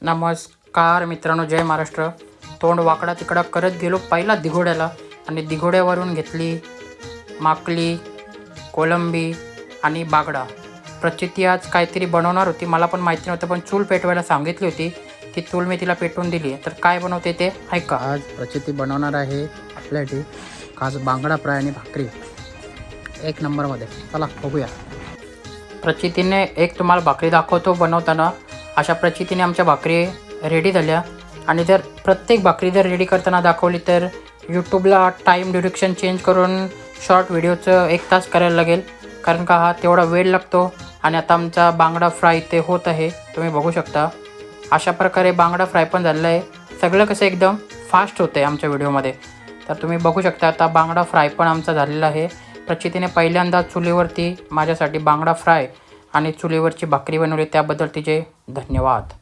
नमस्कार मित्रांनो, जय महाराष्ट्र. तोंड वाकडा तिकडा करत गेलो पहिला दिघोड्याला आणि दिघोड्यावरून घेतली माकली, कोलंबी आणि बागडा. प्रचिती आज काहीतरी बनवणार होती, मला पण माहिती नव्हतं, पण चूल पेटवायला सांगितली होती. ती चूल मी तिला पेटवून दिली. तर काय बनवते ते ऐका. आज प्रचिती बनवणार आहे आपल्यासाठी खास बांगडा फ्राय आणि भाकरी एक नंबरमध्ये. चला बघूया. प्रचितीने एक तुम्हाला भाकरी दाखवतो बनवताना. अशा प्रचितीने आमच्या भाकरी रेडी झाल्या. आणि जर प्रत्येक भाकरी जर रेडी करताना दाखवली तर यूट्यूबला टाईम ड्युरेक्शन चेंज करून शॉर्ट व्हिडिओचं 1 तास करायला लागेल, कारण का हा तेवढा वेळ लागतो. आणि आता आमचा बांगडा फ्राय ते होत आहे, तुम्ही बघू शकता. अशा प्रकारे बांगडा फ्राय पण झालेला आहे. सगळं कसं एकदम फास्ट होतं आहे आमच्या व्हिडिओमध्ये. तर तुम्ही बघू शकता आता बांगडा फ्राय पण आमचा झालेला आहे. प्रचितीने पहिल्यांदा चुलीवरती माझ्यासाठी बांगडा फ्राय आणि चुलीवरची भाकरी बनवली, त्याबद्दल तिचे धन्यवाद.